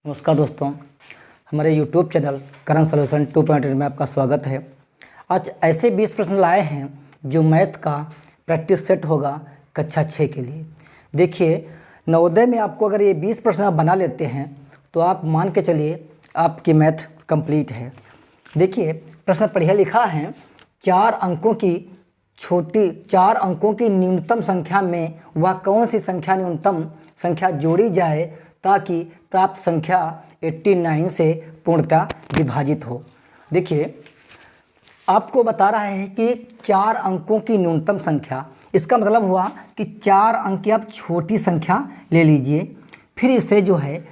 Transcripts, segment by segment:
नमस्कार दोस्तों, हमारे YouTube चैनल करंट सॉल्यूशन 2.0 में आपका स्वागत है। आज ऐसे 20 प्रश्न लाए हैं जो मैथ का प्रैक्टिस सेट होगा कक्षा 6 के लिए। देखिए, नवोदय में आपको अगर ये 20 प्रश्न आप बना लेते हैं तो आप मान के चलिए आपकी मैथ कंप्लीट है। देखिए, प्रश्न पढ़िए लिखा है, 4 अंकों की न्यूनतम संख्या में वह कौन सी संख्या न्यूनतम संख्या जोड़ी जाए ताकि प्राप्त संख्या 89 से पूर्णतः विभाजित हो। देखिए, आपको बता रहा है कि 4 अंकों की न्यूनतम संख्या, इसका मतलब हुआ कि 4 अंक की आप छोटी संख्या ले लीजिए, फिर इसे जो है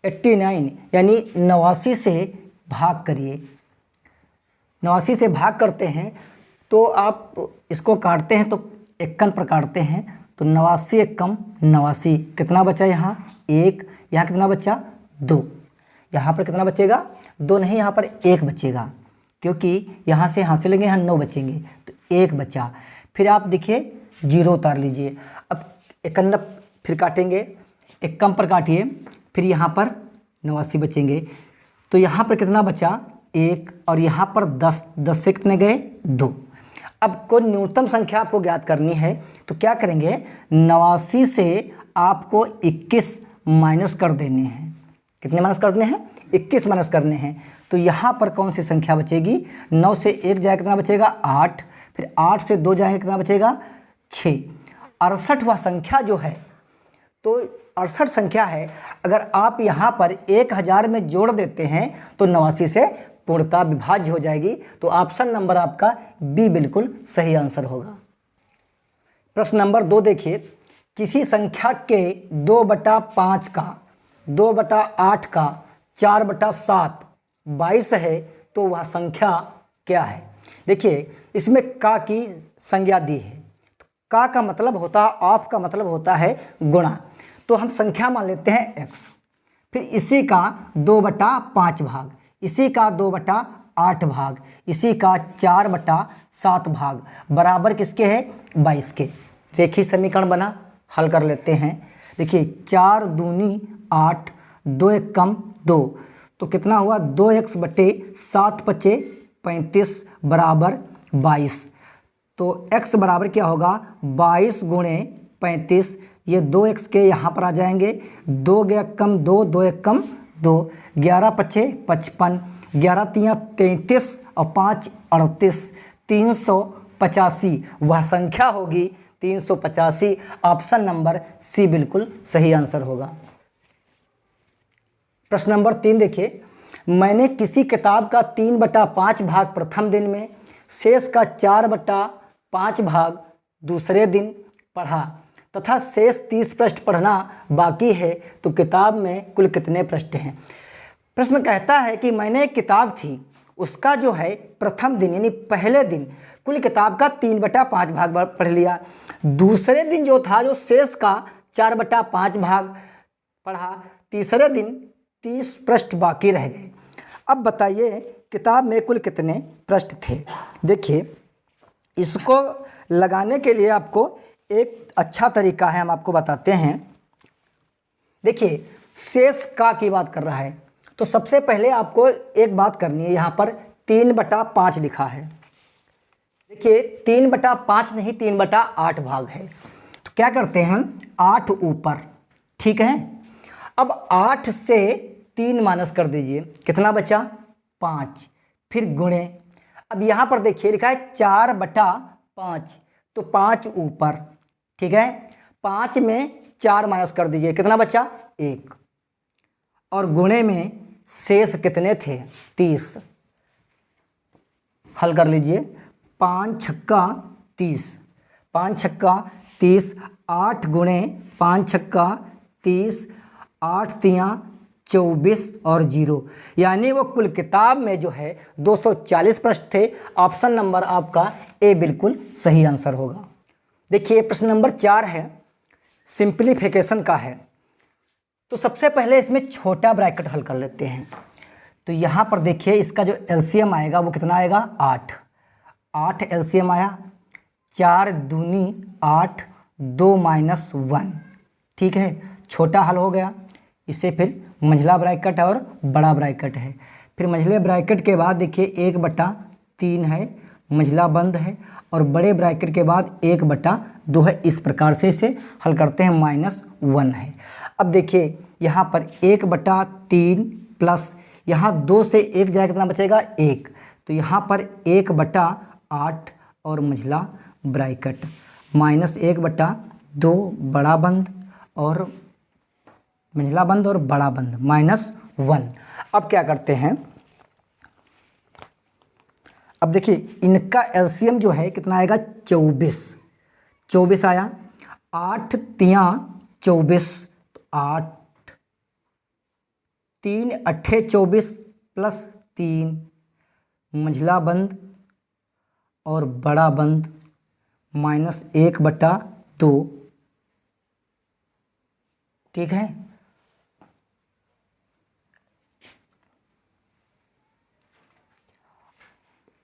89 यानी 89 से भाग करिए। 89 से भाग करते हैं तो आप इसको काटते हैं तो 51 पर काटते हैं तो 89 एकम 89, कितना बचा यहाँ 1, यहाँ कितना बचा 2, यहाँ पर कितना बचेगा 2 नहीं, यहाँ पर 1 बचेगा क्योंकि यहाँ से लेंगे, यहाँ 9 बचेंगे तो 1 बचा। फिर आप देखिए 0 उतार लीजिए। अब 51 फिर काटेंगे, 51 पर काटिए, फिर यहाँ पर 89 बचेंगे तो यहाँ पर कितना बचा 1 और यहाँ पर 10 से कितने गए 2। अब कोई न्यूनतम संख्या आपको ज्ञात करनी है तो क्या करेंगे, 89 से आपको 21 माइनस कर देने हैं। कितने माइनस करने हैं 21 माइनस करने हैं तो यहाँ पर कौन सी संख्या बचेगी, 9 से 1 जाए कितना बचेगा 8, फिर 8 से 2 जाए कितना बचेगा 6। 68वां संख्या जो है तो 68 संख्या है, अगर आप यहाँ पर 1000 में जोड़ देते हैं तो 89 से पूर्णतः विभाज्य हो जाएगी। तो ऑप्शन नंबर आपका बी बिल्कुल सही आंसर होगा। प्रश्न नंबर 2 देखिए, किसी संख्या के 2/5 का, 2/8 का, 4/7 22 है तो वह संख्या क्या है। देखिए, इसमें का की संज्ञा दी है। का का मतलब होता है, ऑफ का मतलब होता है गुणा, तो हम संख्या मान लेते हैं x, फिर इसी का 2/5 भाग, इसी का 2/8 भाग, इसी का 4/7 भाग बराबर किसके है 22 के। रेखीय समीकरण बना, हल कर लेते हैं। देखिए 4 दूनी 8, 2 एकम 2 तो कितना हुआ 2x बटे 7 पचे 35 बराबर 22। तो x बराबर क्या होगा 22 गुणे 35, ये 2x के यहाँ पर आ जाएंगे, 2 गया कम 2, 2 एकम 2, 11 पचे 55, 11 तियाँ 33 और 5 38, 385 वह संख्या होगी 385। ऑप्शन नंबर सी बिल्कुल सही आंसर होगा। प्रश्न नंबर 3 देखिए, मैंने किसी किताब का 3/5 भाग प्रथम दिन में, शेष का 4/5 भाग दूसरे दिन पढ़ा तथा शेष 30 पृष्ठ पढ़ना बाकी है तो किताब में कुल कितने पृष्ठ हैं। प्रश्न कहता है कि मैंने एक किताब थी, उसका जो है प्रथम दिन यानी पहले दिन कुल किताब का 3/5 भाग पढ़ लिया, दूसरे दिन जो था जो शेष का 4/5 भाग पढ़ा, तीसरे दिन 30 पृष्ठ बाकी रह गए। अब बताइए किताब में कुल कितने पृष्ठ थे। देखिए, इसको लगाने के लिए आपको एक अच्छा तरीका है, हम आपको बताते हैं। देखिए, शेष का की बात कर रहा है तो सबसे पहले आपको एक बात करनी है, यहाँ पर 3/5 लिखा है। देखिए 3/5 नहीं 3/8 भाग है तो क्या करते हैं 8 ऊपर, ठीक है। अब 8 से 3 माइनस कर दीजिए, कितना बचा 5, फिर गुणे। अब यहाँ पर देखिए लिखा है 4/5 तो 5 ऊपर, ठीक है। 5 में 4 माइनस कर दीजिए, कितना बचा 1, और गुणे में शेष कितने थे 30। हल कर लीजिए, 5 छक्का 30, 5 छक्का 30, 8 गुणे 5 छक्का 30, 8 तियाँ 24 और 0, यानी वो कुल किताब में जो है 240 पृष्ठ थे। ऑप्शन नंबर आपका ए बिल्कुल सही आंसर होगा। देखिए प्रश्न नंबर 4 है, सिंप्लीफिकेशन का है। तो सबसे पहले इसमें छोटा ब्रैकेट हल कर लेते हैं। तो यहाँ पर देखिए इसका जो एलसीएम आएगा वो कितना आएगा 8, 8 एलसीएम आया, 4 दूनी 8, 2 - 1, ठीक है। छोटा हल हो गया, इसे फिर मंझला ब्रैकेट और बड़ा ब्रैकेट है। फिर मंझले ब्रैकेट के बाद देखिए 1/3 है, मंझला बंद है, और बड़े ब्रैकेट के बाद 1/2 है। इस प्रकार से इसे हल करते हैं, -1 है। अब देखिए यहाँ पर 1/3 प्लस यहाँ 2 से 1 जाए कितना बचेगा 1, तो यहाँ पर 1/8 और मंझला ब्रैकेट -1/2 बड़ा बंद और मंझला बंद और बड़ा बंद -1। अब क्या करते हैं, अब देखिए इनका एलसीएम जो है कितना आएगा 24 आया। 8 तियाँ 24, तो 8 3 अट्ठे 24 प्लस 3 मंझला बंद और बड़ा बंद -1/2। ठीक है,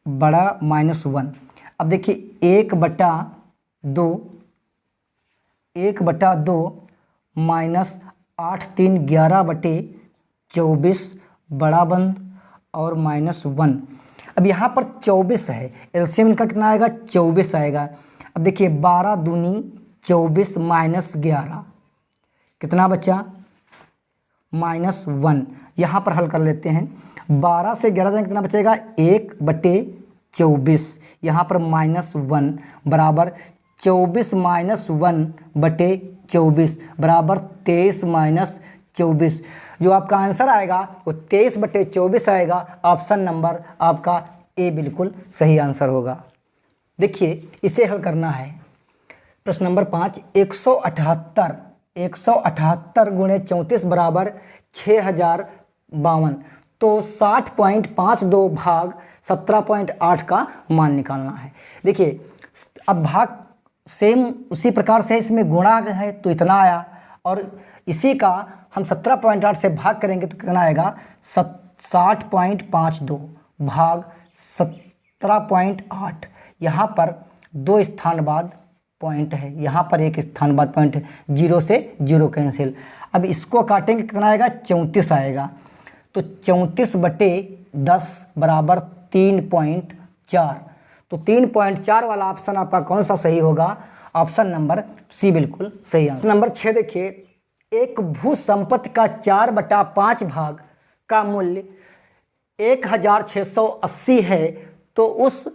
बड़ा -1। अब देखिए 1/2 -8 3 11/24 बड़ा बंद और -1। अब यहाँ पर 24 है, एलसीएम इनका कितना आएगा 24 आएगा। अब देखिए 12 दूनी 24 -11 कितना बचा -1। यहाँ पर हल कर लेते हैं, 12 से 11 जाए कितना बचेगा 1/24, यहाँ पर -1 बराबर 24 -1/24 बराबर 23 -24। जो आपका आंसर आएगा वो 23/24 आएगा। ऑप्शन नंबर आपका ए बिल्कुल सही आंसर होगा। देखिए इसे हल करना है। प्रश्न नंबर 5, 178 गुणे 34 बराबर 6052, तो 60.52 भाग 17.8 का मान निकालना है। देखिए अब भाग सेम उसी प्रकार से इसमें गुणा है तो इतना आया, और इसी का हम 17.8 से भाग करेंगे तो कितना आएगा 60.52 भाग 17.8। यहाँ पर 2 स्थान बाद पॉइंट है, यहाँ पर 1 स्थान बाद पॉइंट है, 0 से 0 कैंसिल। अब इसको काटेंगे कितना आएगा 34 आएगा, तो 34/10 बराबर 3.4। तो 3.4 वाला ऑप्शन आपका कौन सा सही होगा? ऑप्शन नंबर सी बिल्कुल सही आंसर। नंबर 6 देखिए, एक भू संपत्ति का 4/5 भाग का मूल्य 1680 है, तो उस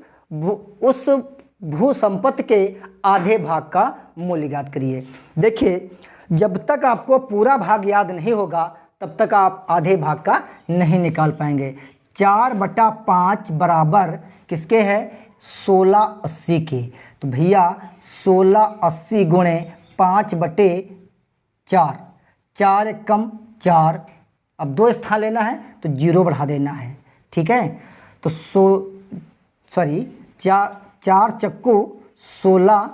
भू संपत्ति के आधे भाग का मूल्य ज्ञात करिए। देखिए जब तक आपको पूरा भाग याद नहीं होगा तब तक आप आधे भाग का नहीं निकाल पाएंगे। 4/5 बराबर किसके है? 1680 के। तो भैया 1680 गुणे 5/4, 4 एक कम 4, अब 2 स्थान लेना है तो 0 बढ़ा देना है, ठीक है। तो 4 चक्कू 16,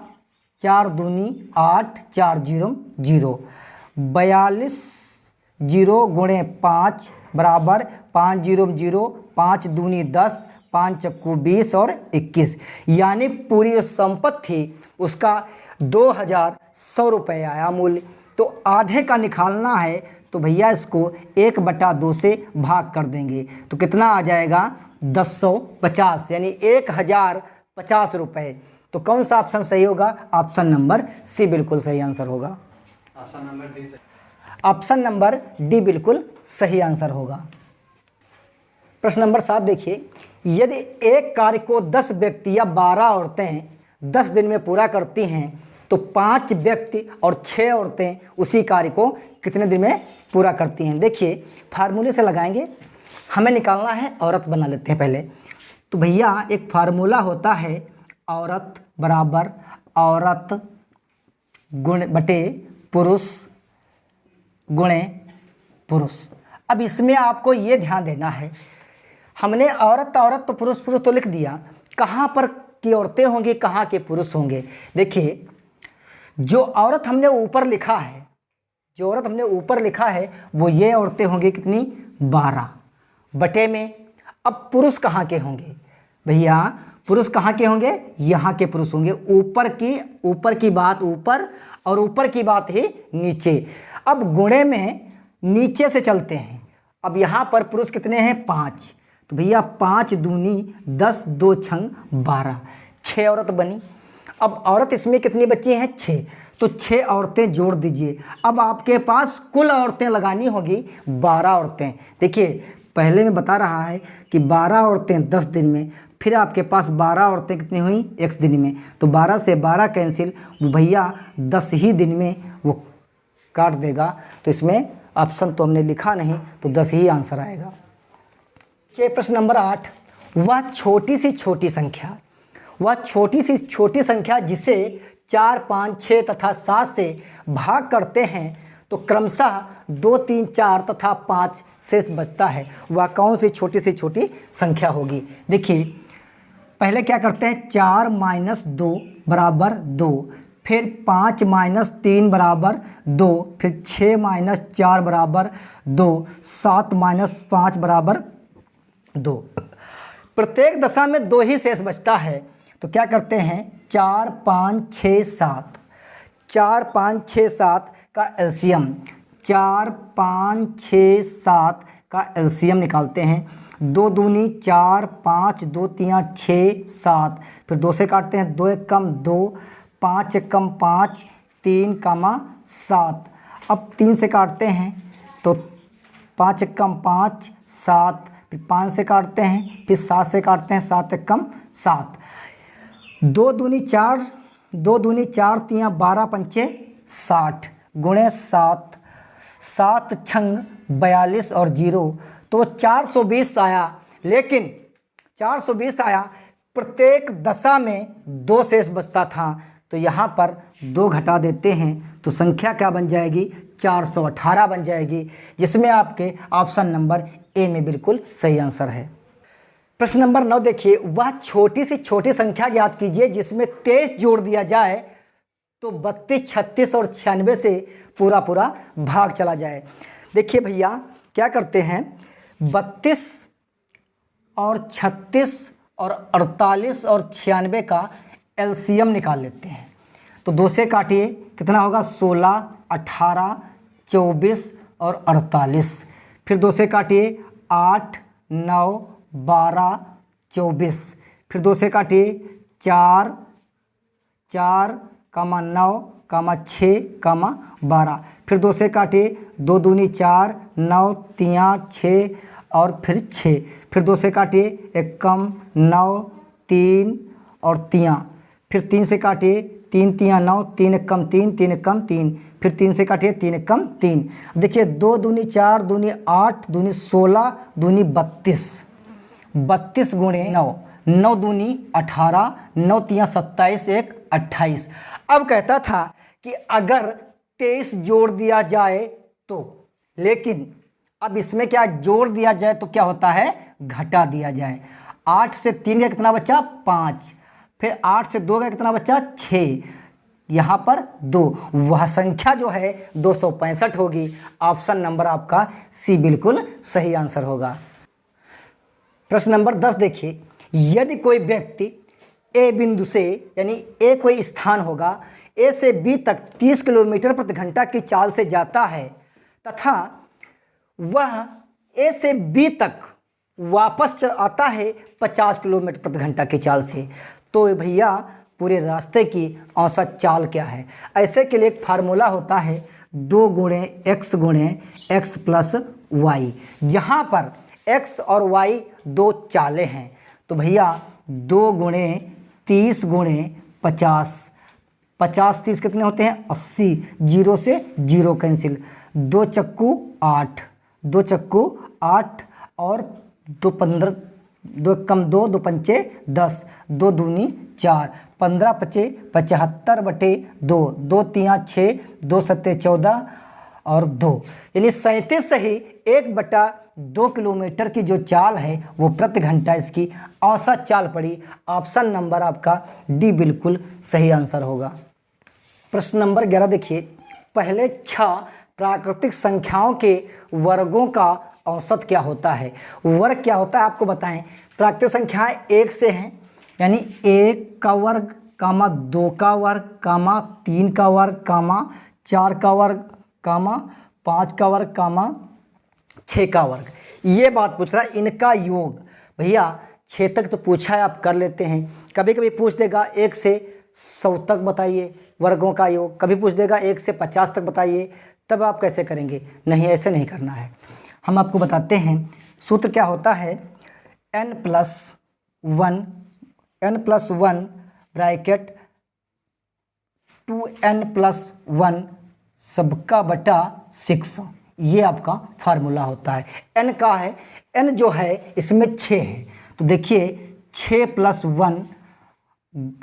4 दूनी 8, 4 0 0, 42 0 गुणे 5 बराबर 5 0 0, 5 दूनी 10, 5 चक्कू 20 और 21, यानी पूरी जो संपत्ति थी उसका 2100 रुपये आया मूल्य। तो आधे का निकालना है तो भैया इसको 1/2 से भाग कर देंगे तो कितना आ जाएगा 1050, यानी 1050 रुपये। तो कौन सा ऑप्शन सही होगा? ऑप्शन नंबर सी बिल्कुल सही आंसर होगा। ऑप्शन नंबर डी बिल्कुल सही आंसर होगा। प्रश्न नंबर 7 देखिए, यदि एक कार्य को 10 व्यक्ति या 12 औरतें 10 दिन में पूरा करती हैं तो 5 व्यक्ति और 6 औरतें उसी कार्य को कितने दिन में पूरा करती हैं? देखिए फार्मूले से लगाएंगे, हमें निकालना है, औरत बना लेते हैं पहले। तो भैया एक फार्मूला होता है, औरत बराबर औरत गुण बटे पुरुष गुणे पुरुष। अब इसमें आपको ये ध्यान देना है, हमने औरत औरत तो पुरुष पुरुष तो लिख दिया, कहाँ पर की औरतें होंगी कहाँ के पुरुष होंगे? देखिए जो औरत हमने ऊपर लिखा है, जो औरत हमने ऊपर लिखा है वो ये औरतें होंगी कितनी? 12 बटे में। अब पुरुष कहाँ के होंगे भैया? पुरुष कहाँ के होंगे? यहाँ के पुरुष होंगे। ऊपर की बात ऊपर और ऊपर की बात ही नीचे। अब गुणे में नीचे से चलते हैं। अब यहाँ पर पुरुष कितने हैं? 5। तो भैया 5 दूनी 10, 2 छंग 12, 6 औरत बनी। अब औरत इसमें कितनी बची हैं? 6। तो 6 औरतें जोड़ दीजिए। अब आपके पास कुल औरतें लगानी होगी 12 औरतें। देखिए पहले में बता रहा है कि 12 औरतें 10 दिन में, फिर आपके पास 12 औरतें कितनी हुई? x दिन में। तो 12 से 12 कैंसिल, वो भैया 10 ही दिन में वो काट देगा। तो इसमें ऑप्शन तो हमने लिखा नहीं, तो 10 ही आंसर आएगा। प्रश्न नंबर 8, वह छोटी सी छोटी संख्या, वह छोटी सी छोटी संख्या जिसे 4, 5, 6 तथा 7 से भाग करते हैं तो क्रमशः 2, 3, 4 तथा 5 शेष बचता है, वह कौन सी छोटी संख्या होगी? देखिए पहले क्या करते हैं? 4 - 2 बराबर 2, फिर 5 - 3 बराबर 2, फिर 6 - 4 बराबर 2, 7 - 5 बराबर 2। प्रत्येक दशा में 2 ही शेष बचता है। तो क्या करते हैं? 4, 5, 6, 7, 4, 5, 6, 7 का एलसीएम, 4, 5, 6, 7 का एलसीएम निकालते हैं। 2 दूनी 4, 5, 2 तियाँ 6, 7, फिर 2 से काटते हैं। 2 एक कम 2, 5 एक कम 5, 3, 7। अब 3 से काटते हैं तो 5 एक कम 5, 7, फिर 5 से काटते हैं, फिर 7 से काटते हैं, 7 एक कम 7। 2 दूनी 4, 2 दूनी 4 तियाँ 12 पंचे 60 गुणे 7, 7 छंग 42 और 0, तो 420 आया। लेकिन 420 आया, प्रत्येक दशा में 2 शेष बचता था। तो यहाँ पर 2 घटा देते हैं तो संख्या क्या बन जाएगी? 418 बन जाएगी, जिसमें आपके ऑप्शन नंबर ए में बिल्कुल सही आंसर है। प्रश्न नंबर 9 देखिए, वह छोटी सी छोटी संख्या ज्ञात कीजिए जिसमें 23 जोड़ दिया जाए तो 32, 36 और 96 से पूरा भाग चला जाए। देखिए भैया क्या करते हैं? 32 और 36 और 48 और 96 का एलसीएम निकाल लेते हैं। तो 2 से काटिए, कितना होगा? 16, 18, 24 और 48। फिर 2 से काटिए, 8, 9, 12, 24। फिर 2 से काटिए, 4, 4, 9, 6, 12। फिर 2 से काटिए, 2 दूनी 4, 9 तियाँ 6 और फिर 6। फिर 2 से काटिए, 1 कम 9, 3 और तियाँ। फिर 3 से काटिए, 3 तियाँ 9, 3 एक कम 3, 3 एक कम 3। फिर 3 से काटिए, 3 एक कम 3। देखिए 2 दूनी 4, दूनी 8, दूनी 16, दूनी 32, 32 गुणे 9, 9 दूनी 18, 9 तियाँ 27, 1 28। अब कहता था कि अगर 23 जोड़ दिया जाए तो, लेकिन अब इसमें क्या जोड़ दिया जाए तो क्या होता है? घटा दिया जाए। 8 से 3 का कितना बचा? 5। फिर 8 से 2 का कितना बचा? 6। यहाँ पर 2, वह संख्या जो है 265 होगी। ऑप्शन नंबर आपका सी बिल्कुल सही आंसर होगा। प्रश्न नंबर 10 देखिए, यदि कोई व्यक्ति ए बिंदु से, यानी ए कोई स्थान होगा, ए से बी तक 30 किलोमीटर प्रति घंटा की चाल से जाता है तथा वह ए से बी तक वापस आता है 50 किलोमीटर प्रति घंटा की चाल से, तो भैया पूरे रास्ते की औसत चाल क्या है? ऐसे के लिए एक फार्मूला होता है 2 गुणे x प्लस वाई, जहाँ पर x और y 2 चालें हैं। तो भैया 2 गुणे 30 गुणे 50, 50 30 कितने होते हैं? 80। 0 से 0 कैंसिल, 2 चक्कू 8, 2 चक्कू 8 और 2 15, 2 कम 2, 2 पंचे 10, 2 दूनी 4, 15 पचे 75 बटे 2, 2 तियाँ 6, 2 सत्ते 14 और 2, यानी 37 सही 1/2 किलोमीटर की जो चाल है वो प्रति घंटा इसकी औसत चाल पड़ी। ऑप्शन नंबर आपका डी बिल्कुल सही आंसर होगा। प्रश्न नंबर 11 देखिए, पहले 6 प्राकृतिक संख्याओं के वर्गों का औसत क्या होता है? वर्ग क्या होता है आपको बताएं। प्राकृतिक संख्याएं 1 से हैं, यानी 1 का वर्ग, 2 का वर्ग, 3 का वर्ग, 4 का वर्ग, 5 का वर्ग कामा 6 का वर्ग, ये बात पूछ रहा है इनका योग। भैया 6 तक तो पूछा है, आप कर लेते हैं। कभी कभी पूछ देगा 1 से 100 तक बताइए वर्गों का योग, कभी पूछ देगा 1 से 50 तक बताइए, तब आप कैसे करेंगे? नहीं, ऐसे नहीं करना है। हम आपको बताते हैं सूत्र क्या होता है। n+1 ब्रैकेट 2n+1 सबका बटा 6, ये आपका फार्मूला होता है। n का है, n जो है इसमें 6 है, तो देखिए 6 + 1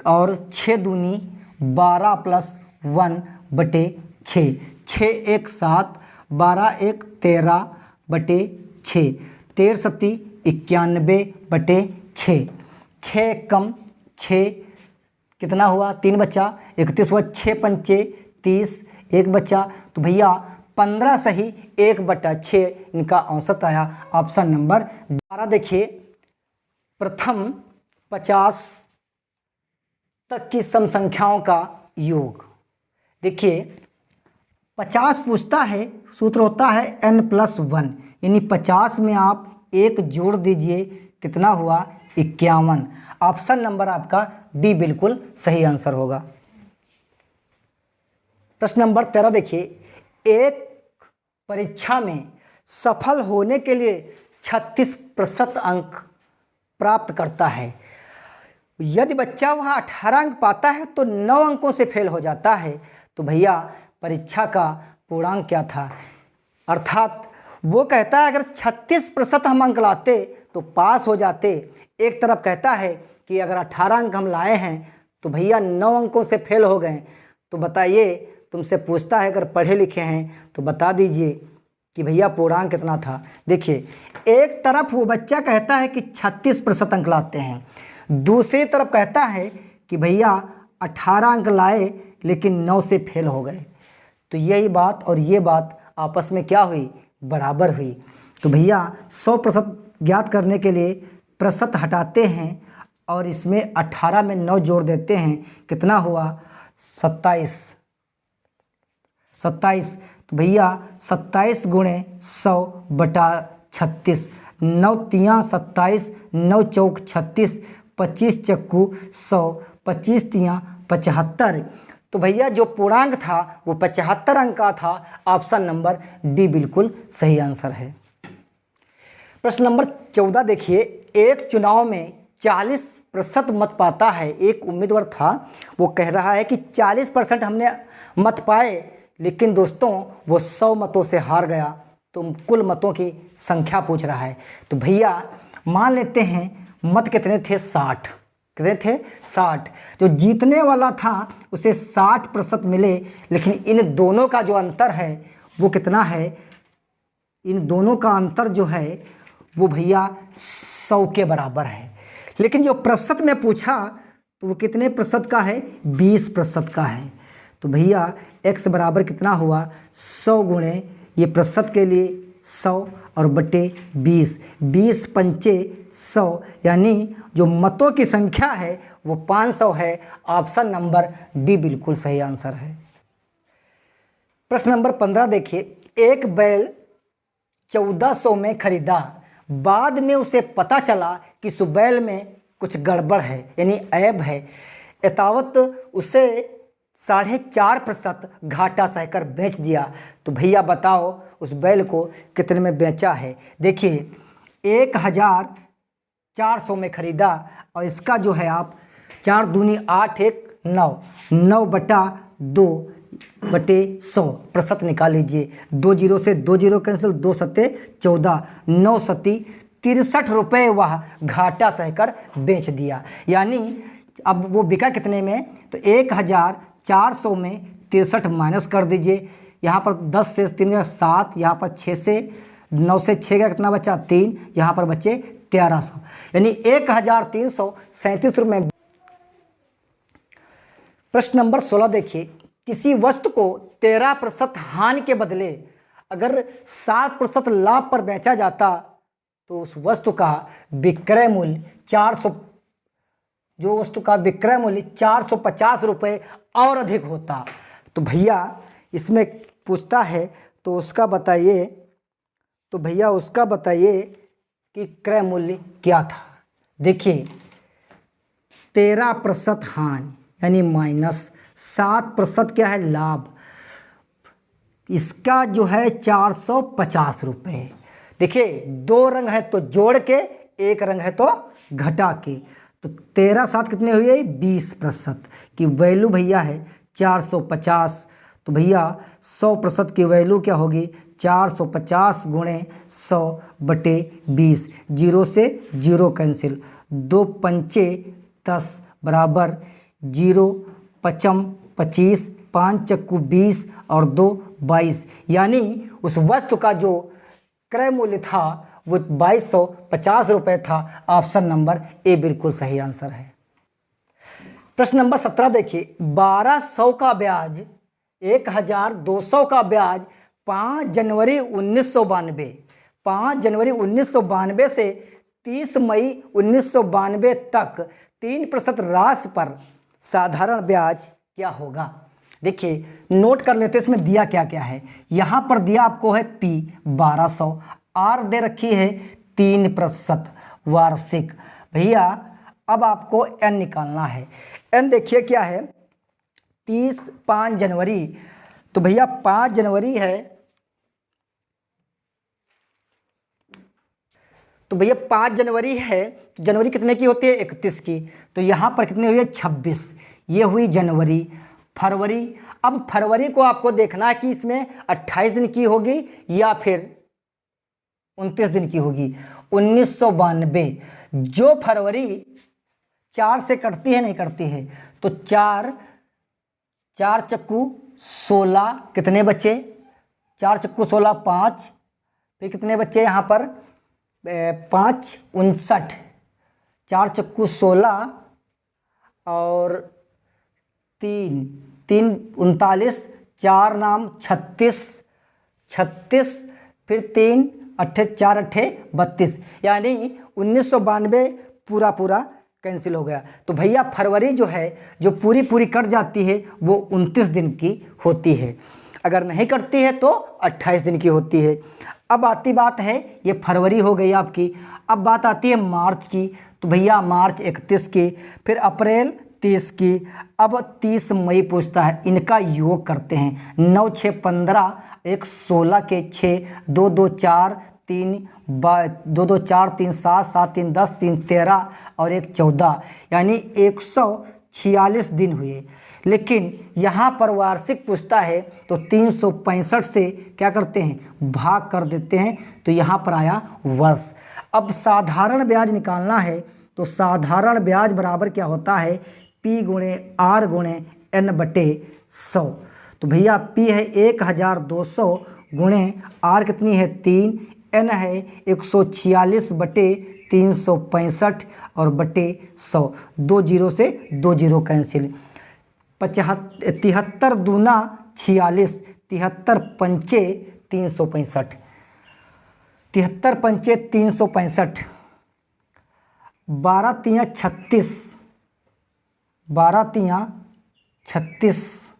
और 6 दूनी 12 + 1 बटे 6, 6 1 7, 12 1 13 बटे 6, 13 सत्ती 91 बटे 6, 6 कम 6 कितना हुआ? 3 बचा, 31 हुआ, 6 पंचे 30, 1 बचा, तो भैया 15 सही 1/6 इनका औसत आया। ऑप्शन नंबर 12 देखिए, प्रथम 50 तक की सम संख्याओं का योग। देखिए 50 पूछता है, सूत्र होता है n+1, यानी 50 में आप 1 जोड़ दीजिए, कितना हुआ? 51। ऑप्शन नंबर आपका डी बिल्कुल सही आंसर होगा। प्रश्न नंबर 13 देखिए, एक परीक्षा में सफल होने के लिए 36% अंक प्राप्त करता है। यदि बच्चा वह 18 अंक पाता है तो 9 अंकों से फेल हो जाता है। तो भैया परीक्षा का पूर्णांक क्या था? अर्थात वो कहता है अगर 36% हम अंक लाते तो पास हो जाते। एक तरफ कहता है कि अगर 18 अंक हम लाए हैं तो भैया 9 अंकों से फेल हो गए। तो बताइए, तुमसे पूछता है अगर पढ़े लिखे हैं तो बता दीजिए कि भैया पूर्णांक कितना था। देखिए एक तरफ वो बच्चा कहता है कि 36% अंक लाते हैं, दूसरी तरफ कहता है कि भैया 18 अंक लाए लेकिन 9 से फेल हो गए। तो यही बात और ये बात आपस में क्या हुई? बराबर हुई। तो भैया 100% ज्ञात करने के लिए प्रतिशत हटाते हैं और इसमें 18 में 9 जोड़ देते हैं, कितना हुआ? 27। तो भैया 27 गुणे 100 बटा 36, 9 तियाँ 27, 9 चौक 36, 25 चक्कू 100, 25 तियाँ 75। तो भैया जो पूर्णांक था वो 75 अंक का था। ऑप्शन नंबर डी बिल्कुल सही आंसर है। प्रश्न नंबर 14 देखिए, एक चुनाव में 40% मत पाता है। एक उम्मीदवार था, वो कह रहा है कि 40% हमने मत पाए, लेकिन दोस्तों वो 100 मतों से हार गया। तो कुल मतों की संख्या पूछ रहा है। तो भैया मान लेते हैं मत कितने थे? 60। कितने थे? 60। जो जीतने वाला था उसे 60% मिले, लेकिन इन दोनों का जो अंतर है वो कितना है? इन दोनों का अंतर जो है वो भैया 100 के बराबर है। लेकिन जो प्रतिशत में पूछा तो वो कितने प्रतिशत का है? 20% का है। तो भैया x बराबर कितना हुआ? 100 गुणे ये प्रतिशत के लिए 100 और बटे 20, 20 पंचे 100, यानी जो मतों की संख्या है वो 500 है। ऑप्शन नंबर डी बिल्कुल सही आंसर है। प्रश्न नंबर 15 देखिए, एक बैल 1400 में खरीदा, बाद में उसे पता चला कि उस बैल में कुछ गड़बड़ है, यानी ऐब है। एतावत उसे 4.5% घाटा सहकर बेच दिया। तो भैया बताओ उस बैल को कितने में बेचा है? देखिए 1400 में खरीदा और इसका जो है आप 4 दूनी 8 1 9, 9 बटा 2 बटे 100 प्रतिशत निकाल लीजिए। 2 जीरो से 2 जीरो कैंसिल, 2 सत्ते 14, 9 सत्ती 63 रुपये वह घाटा सहकर बेच दिया। यानी अब वो बिका कितने में? तो 1400 में 63 माइनस कर दीजिए। यहाँ पर 10 से 3 7, यहाँ पर 6 से 9 से 6 का कितना बचा? 3, यहाँ पर बचे 1300, यानी 1337 रुपये। प्रश्न नंबर 16 देखिए, किसी वस्तु को 13% हानि के बदले अगर 7% लाभ पर बेचा जाता तो उस वस्तु का विक्रय मूल्य 450 रुपये और अधिक होता। तो भैया इसमें पूछता है तो उसका बताइए, तो भैया उसका बताइए कि क्रय मूल्य क्या था। देखिए 13% हानि यानी माइनस, 7% क्या है लाभ, इसका जो है 450 रुपये। देखिए 2 रंग है तो जोड़ के, 1 रंग है तो घटा के, तो 13 7 कितने हुए 20% की वैल्यू भैया है 450। तो भैया 100% की वैल्यू क्या होगी 450 गुणे 100 बटे 20, 0 से 0 कैंसिल, 2 पंचे 10 बराबर 0, 55 25, 5 चक्कू 20 और 2 22, यानी उस वस्तु का जो क्रय मूल्य था वो 2250 रुपये था। ऑप्शन नंबर ए बिल्कुल सही आंसर है। प्रश्न नंबर 17 देखिए, 1200 का ब्याज, 1200 का ब्याज 5 जनवरी 1992, 5 जनवरी 1992 से 30 मई 1992 तक 3% राशि पर साधारण ब्याज क्या होगा। देखिए नोट कर लेते हैं इसमें दिया क्या क्या है। यहाँ पर दिया आपको है P 1200, R दे रखी है 3% वार्षिक। भैया अब आपको N निकालना है। N देखिए क्या है 5 जनवरी, तो भैया 5 जनवरी है, तो भैया 5 जनवरी है, जनवरी कितने की होती है 31 की, तो यहाँ पर कितनी हुई है 26, ये हुई जनवरी। फरवरी, अब फरवरी को आपको देखना है कि इसमें 28 दिन की होगी या फिर 29 दिन की होगी। 1992, जो फरवरी 4 से कटती है नहीं कटती है, तो 4 चक्कू 16, कितने बच्चे 4 चक्कू 16 5, फिर कितने बच्चे यहाँ पर 5 59, 4 चक्कू 16 और 3 39, 4 नाम 36, फिर 3 8 4 8 32, यानी 1992 पूरा कैंसिल हो गया। तो भैया फरवरी जो है जो पूरी कट जाती है वो 29 दिन की होती है, अगर नहीं कटती है तो 28 दिन की होती है। अब आती बात है, ये फरवरी हो गई आपकी। अब बात आती है मार्च की, तो भैया मार्च 31 की, फिर अप्रैल 30 की। अब 30 मई पूछता है, इनका योग करते हैं। 9 6 15, 1 16 के 6, 2 2 4 3 2 2 4 3 7 7 3 10 3 13 और 1 14, यानी 146 दिन हुए। लेकिन यहाँ पर वार्षिक पूछता है तो 365 से क्या करते हैं भाग कर देते हैं, तो यहाँ पर आया वर्ष। अब साधारण ब्याज निकालना है, तो साधारण ब्याज बराबर क्या होता है P गुणे R गुणे N बटे 100। तो भैया P है 1200 गुणे R कितनी है 3, N है 146 बटे 365 और बटे 100, 2 0 से 2 0 कैंसिल, 73 दूना 46, 73 पंचे 365, 73 पंचे 365, 12 तियाँ 36, 12 तियाँ 36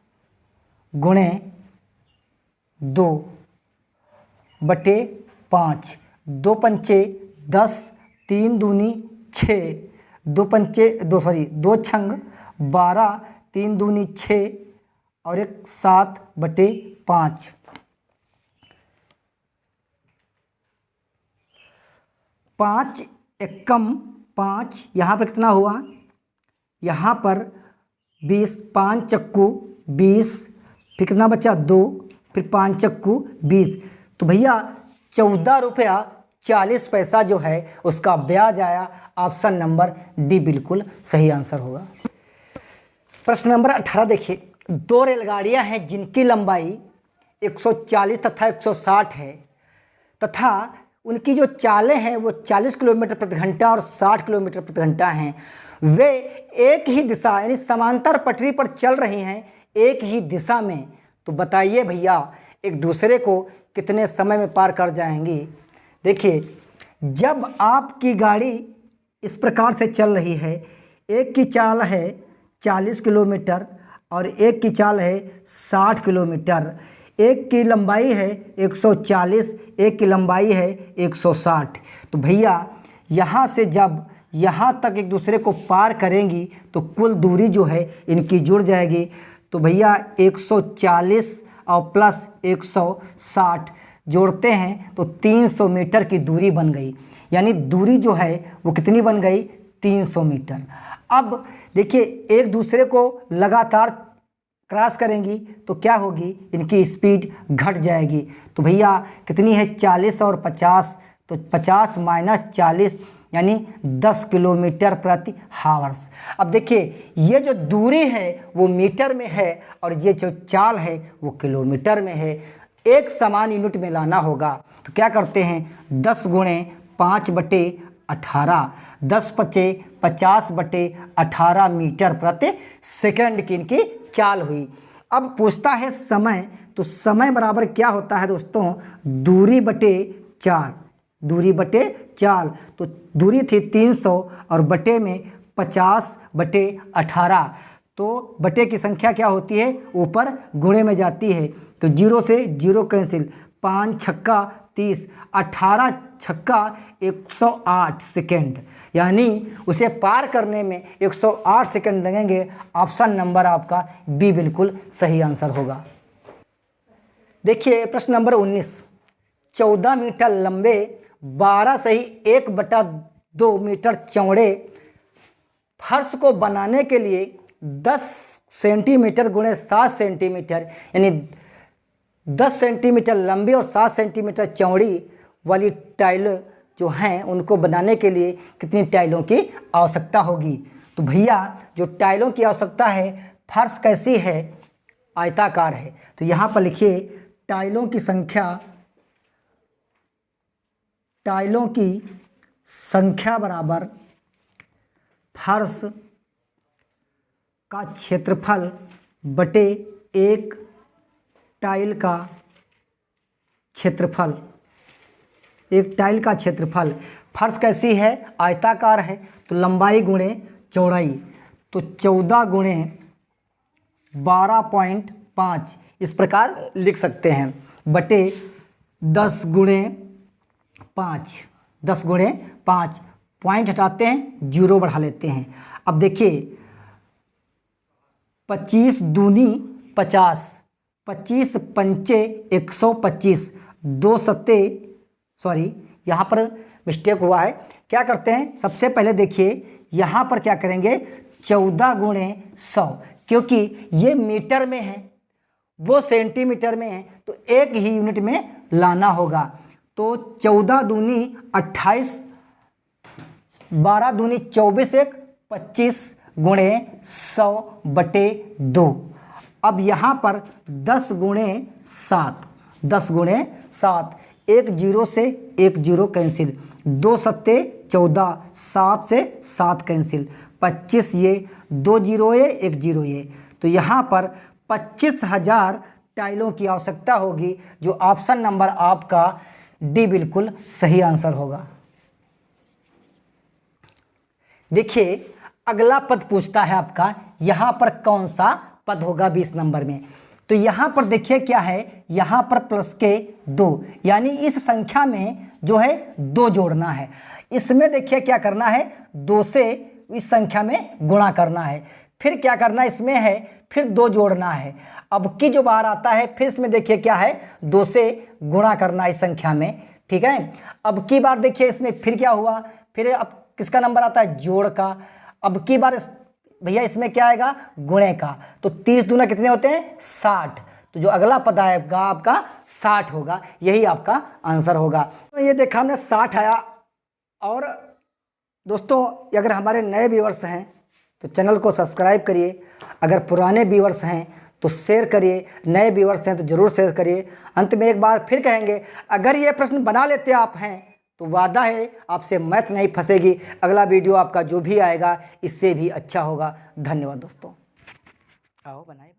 गुणे 2 बटे 5, 2 पंचे 10, 3 दूनी 6, 2 छंग 12, 3 दूनी 6 और 1 7 बटे 5। 5 एकम 5, यहाँ पर कितना हुआ, यहाँ पर 20, 5 चक्कू 20, फिर कितना बचा 2, फिर 5 चक्कू 20, तो भैया 14 रुपया 40 पैसा जो है उसका ब्याज आया। ऑप्शन नंबर डी बिल्कुल सही आंसर होगा। प्रश्न नंबर 18 देखिए, 2 रेलगाड़ियां हैं जिनकी लंबाई 140 तथा 160 है तथा उनकी जो चालें हैं वो 40 किलोमीटर प्रति घंटा और 60 किलोमीटर प्रति घंटा हैं। वे एक ही दिशा यानी समांतर पटरी पर चल रही हैं, एक ही दिशा में। तो बताइए भैया एक दूसरे को कितने समय में पार कर जाएंगी। देखिए जब आपकी गाड़ी इस प्रकार से चल रही है, एक की चाल है 40 किलोमीटर और एक की चाल है 60 किलोमीटर, एक की लंबाई है 140, एक की लंबाई है 160। तो भैया यहाँ से जब यहाँ तक एक दूसरे को पार करेंगी तो कुल दूरी जो है इनकी जुड़ जाएगी। तो भैया 140 और प्लस 160 जोड़ते हैं तो 300 मीटर की दूरी बन गई। यानी दूरी जो है वो कितनी बन गई? 300 मीटर। अब देखिए एक दूसरे को लगातार क्रॉस करेंगी तो क्या होगी? इनकी स्पीड घट जाएगी। तो भैया कितनी है? 40 और 50, तो 50 माइनस 40 यानी 10 किलोमीटर प्रति हावर्स। अब देखिए ये जो दूरी है वो मीटर में है और ये जो चाल है वो किलोमीटर में है। एक समान यूनिट में लाना होगा तो क्या करते हैं? 10 गुणे 5/18, 10 पचे 50/18 मीटर प्रति सेकंड की इनकी चाल हुई। अब पूछता है समय, तो समय बराबर क्या होता है दोस्तों? दूरी बटे चाल, दूरी बटे चाल। तो दूरी थी 300 और बटे में 50/18, तो बटे की संख्या क्या होती है? ऊपर गुणे में जाती है। तो 0 से 0 कैंसिल, 5 छक्का 30, 18 छक्का 108 सेकेंड, यानी उसे पार करने में 108 सेकेंड लगेंगे। ऑप्शन नंबर आपका बी बिल्कुल सही आंसर होगा। देखिए प्रश्न नंबर 19, 14 मीटर लंबे 12 सही 1/2 मीटर चौड़े फर्श को बनाने के लिए 10 सेंटीमीटर गुणे 7 सेंटीमीटर यानी 10 सेंटीमीटर लंबी और 7 सेंटीमीटर चौड़ी वाली टाइल जो हैं उनको बनाने के लिए कितनी टाइलों की आवश्यकता होगी? तो भैया जो टाइलों की आवश्यकता है, फर्श कैसी है? आयताकार है। तो यहाँ पर लिखिए टाइलों की संख्या बराबर फर्श का क्षेत्रफल बटे एक टाइल का क्षेत्रफल। एक टाइल का क्षेत्रफल, फर्श कैसी है? आयताकार है, तो लंबाई गुणे चौड़ाई, तो 14 गुणे 12.5 इस प्रकार लिख सकते हैं, बटे 10 गुणे 5, 10 गुणे 5, पॉइंट हटाते हैं, 0 बढ़ा लेते हैं। अब देखिए 25 दूनी 50, 25 पंचे 125, 2 सत्ते यहाँ पर मिस्टेक हुआ है। क्या करते हैं? सबसे पहले देखिए यहाँ पर क्या करेंगे? 14 गुणे 100, क्योंकि ये मीटर में है वो सेंटीमीटर में है तो एक ही यूनिट में लाना होगा। तो 14 दूनी 28, 12 दूनी 24, 25 गुणे 100 बटे 2। अब यहाँ पर 10 गुणे 7, 10 गुणे 7, 1 0 से 1 0 कैंसिल, 2 सत्ते 14, 7 से 7 कैंसिल, 25 ये, 2 0 ये, 1 0 ये। तो यहाँ पर 25,000 टाइलों की आवश्यकता होगी, जो ऑप्शन नंबर आपका डी बिल्कुल सही आंसर होगा। देखिए अगला पद पूछता है आपका, यहाँ पर कौन सा पद होगा 20 नंबर में? तो यहाँ पर देखिए क्या है, यहाँ पर प्लस के 2, यानी इस संख्या में जो है 2 जोड़ना है। इसमें देखिए क्या करना है, 2 से इस संख्या में गुणा करना है, फिर क्या करना है, इसमें है फिर 2 जोड़ना है। अब की जो बार आता है फिर इसमें देखिए क्या है, 2 से गुणा करना है इस संख्या में, ठीक है। अब की बार देखिए इसमें फिर क्या हुआ, फिर अब किसका नंबर आता है, जोड़ का। अब की बार भैया इसमें क्या आएगा, गुणे का। तो 30 दूना कितने होते हैं, 60। तो जो अगला पद आएगा आपका 60 होगा, यही आपका आंसर होगा। तो ये देखा हमने 60 आया। और दोस्तों अगर हमारे नए व्यूअर्स हैं तो चैनल को सब्सक्राइब करिए, अगर पुराने व्यूअर्स हैं तो शेयर करिए, नए व्यूअर्स हैं तो ज़रूर शेयर करिए। अंत में एक बार फिर कहेंगे, अगर ये प्रश्न बना लेते आप हैं तो वादा है आपसे मैथ नहीं फंसेगी। अगला वीडियो आपका जो भी आएगा इससे भी अच्छा होगा। धन्यवाद दोस्तों, आओ बनाए।